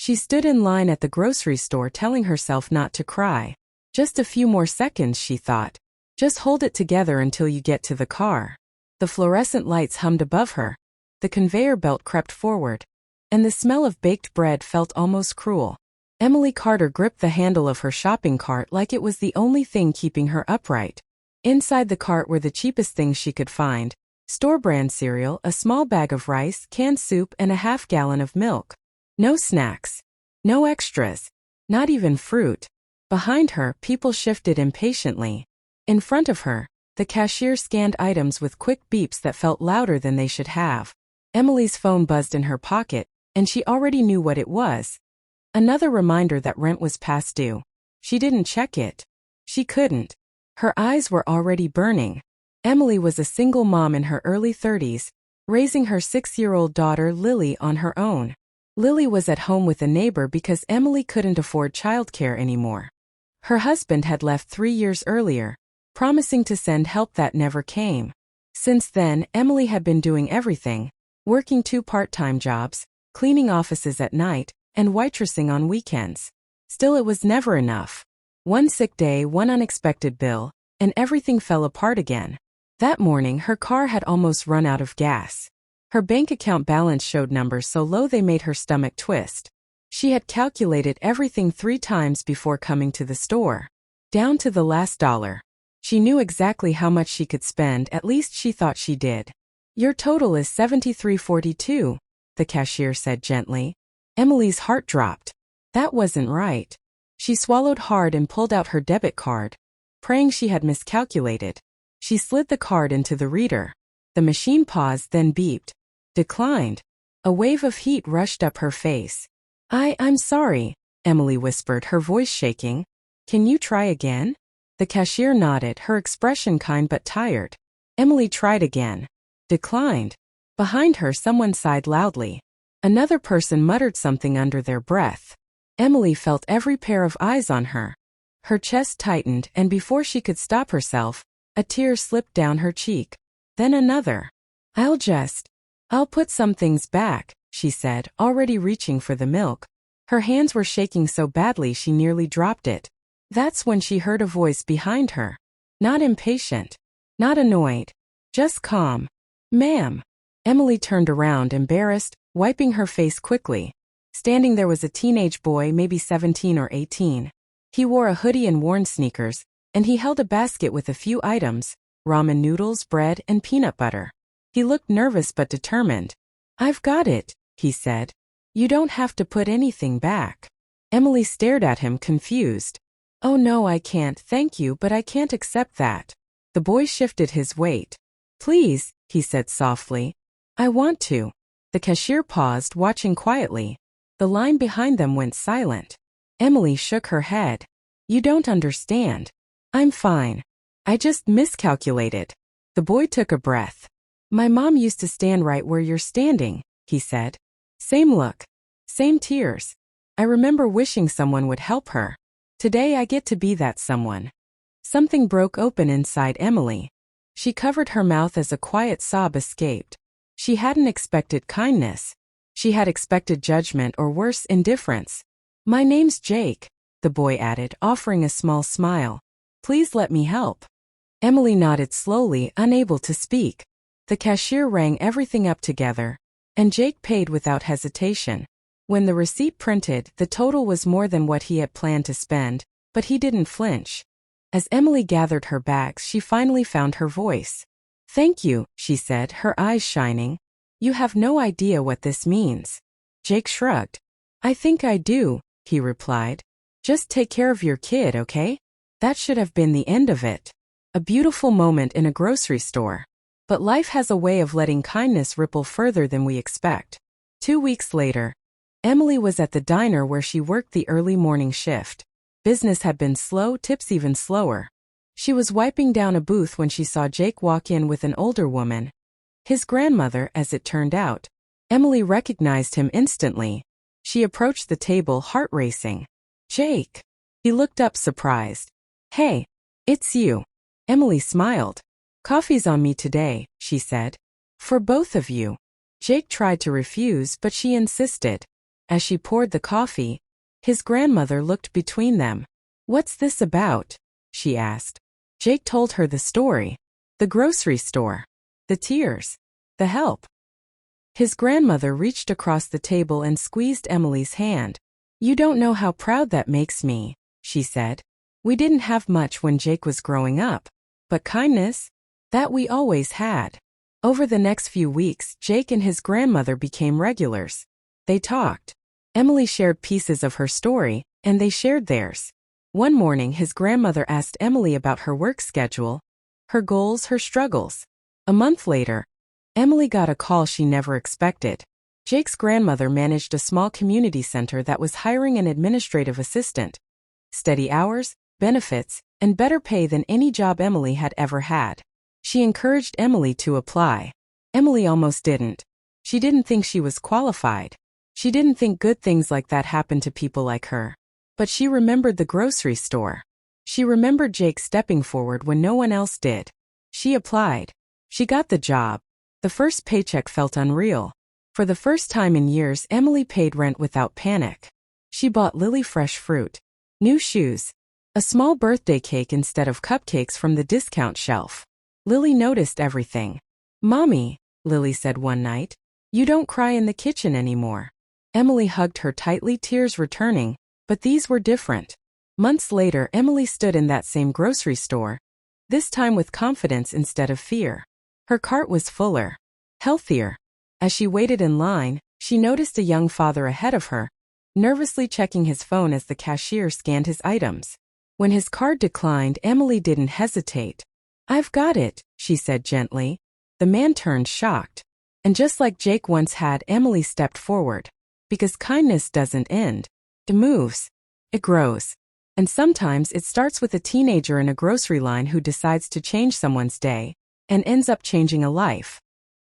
She stood in line at the grocery store telling herself not to cry. Just a few more seconds, she thought. Just hold it together until you get to the car. The fluorescent lights hummed above her. The conveyor belt crept forward. And the smell of baked bread felt almost cruel. Emily Carter gripped the handle of her shopping cart like it was the only thing keeping her upright. Inside the cart were the cheapest things she could find. Store-brand cereal, a small bag of rice, canned soup, and a half-gallon of milk. No snacks. No extras. Not even fruit. Behind her, people shifted impatiently. In front of her, the cashier scanned items with quick beeps that felt louder than they should have. Emily's phone buzzed in her pocket, and she already knew what it was. Another reminder that rent was past due. She didn't check it. She couldn't. Her eyes were already burning. Emily was a single mom in her early 30s, raising her 6-year-old daughter Lily on her own. Lily was at home with a neighbor because Emily couldn't afford childcare anymore. Her husband had left 3 years earlier, promising to send help that never came. Since then, Emily had been doing everything, working 2 part-time jobs, cleaning offices at night, and waitressing on weekends. Still, it was never enough. One sick day, one unexpected bill, and everything fell apart again. That morning, her car had almost run out of gas. Her bank account balance showed numbers so low they made her stomach twist. She had calculated everything 3 times before coming to the store. Down to the last dollar. She knew exactly how much she could spend, at least she thought she did. "Your total is $73.42, the cashier said gently. Emily's heart dropped. That wasn't right. She swallowed hard and pulled out her debit card, praying she had miscalculated. She slid the card into the reader. The machine paused, then beeped. Declined. A wave of heat rushed up her face. I'm sorry, Emily whispered, her voice shaking. Can you try again? The cashier nodded, her expression kind but tired. Emily tried again. Declined. Behind her, someone sighed loudly. Another person muttered something under their breath. Emily felt every pair of eyes on her. Her chest tightened, and before she could stop herself, a tear slipped down her cheek. Then another. I'll put some things back, she said, already reaching for the milk. Her hands were shaking so badly she nearly dropped it. That's when she heard a voice behind her. Not impatient. Not annoyed. Just calm. Ma'am. Emily turned around, embarrassed, wiping her face quickly. Standing there was a teenage boy, maybe 17 or 18. He wore a hoodie and worn sneakers, and he held a basket with a few items, ramen noodles, bread, and peanut butter. He looked nervous but determined. I've got it, he said. You don't have to put anything back. Emily stared at him, confused. Oh no, I can't, thank you, but I can't accept that. The boy shifted his weight. Please, he said softly. I want to. The cashier paused, watching quietly. The line behind them went silent. Emily shook her head. You don't understand. I'm fine. I just miscalculated. The boy took a breath. My mom used to stand right where you're standing, he said. Same look. Same tears. I remember wishing someone would help her. Today I get to be that someone. Something broke open inside Emily. She covered her mouth as a quiet sob escaped. She hadn't expected kindness. She had expected judgment or worse, indifference. My name's Jake, the boy added, offering a small smile. Please let me help. Emily nodded slowly, unable to speak. The cashier rang everything up together, and Jake paid without hesitation. When the receipt printed, the total was more than what he had planned to spend, but he didn't flinch. As Emily gathered her bags, she finally found her voice. Thank you, she said, her eyes shining. You have no idea what this means. Jake shrugged. I think I do, he replied. Just take care of your kid, okay? That should have been the end of it. A beautiful moment in a grocery store. But life has a way of letting kindness ripple further than we expect. 2 weeks later, Emily was at the diner where she worked the early morning shift. Business had been slow, tips even slower. She was wiping down a booth when she saw Jake walk in with an older woman. His grandmother, as it turned out. Emily recognized him instantly. She approached the table, heart racing. Jake. He looked up, surprised. Hey, it's you. Emily smiled. Coffee's on me today, she said. For both of you. Jake tried to refuse, but she insisted. As she poured the coffee, his grandmother looked between them. "What's this about?" she asked. Jake told her the story. The grocery store. The tears. The help. His grandmother reached across the table and squeezed Emily's hand. "You don't know how proud that makes me," she said. "We didn't have much when Jake was growing up, but kindness? That we always had." Over the next few weeks, Jake and his grandmother became regulars. They talked. Emily shared pieces of her story, and they shared theirs. One morning, his grandmother asked Emily about her work schedule, her goals, her struggles. A month later, Emily got a call she never expected. Jake's grandmother managed a small community center that was hiring an administrative assistant. Steady hours, benefits, and better pay than any job Emily had ever had. She encouraged Emily to apply. Emily almost didn't. She didn't think she was qualified. She didn't think good things like that happened to people like her. But she remembered the grocery store. She remembered Jake stepping forward when no one else did. She applied. She got the job. The first paycheck felt unreal. For the first time in years, Emily paid rent without panic. She bought Lily fresh fruit, new shoes, a small birthday cake instead of cupcakes from the discount shelf. Lily noticed everything. "Mommy," Lily said one night, "you don't cry in the kitchen anymore." Emily hugged her tightly, tears returning, but these were different. Months later, Emily stood in that same grocery store, this time with confidence instead of fear. Her cart was fuller, healthier. As she waited in line, she noticed a young father ahead of her, nervously checking his phone as the cashier scanned his items. When his card declined, Emily didn't hesitate. "I've got it," she said gently. The man turned, shocked. And just like Jake once had, Emily stepped forward. Because kindness doesn't end. It moves. It grows. And sometimes it starts with a teenager in a grocery line who decides to change someone's day and ends up changing a life.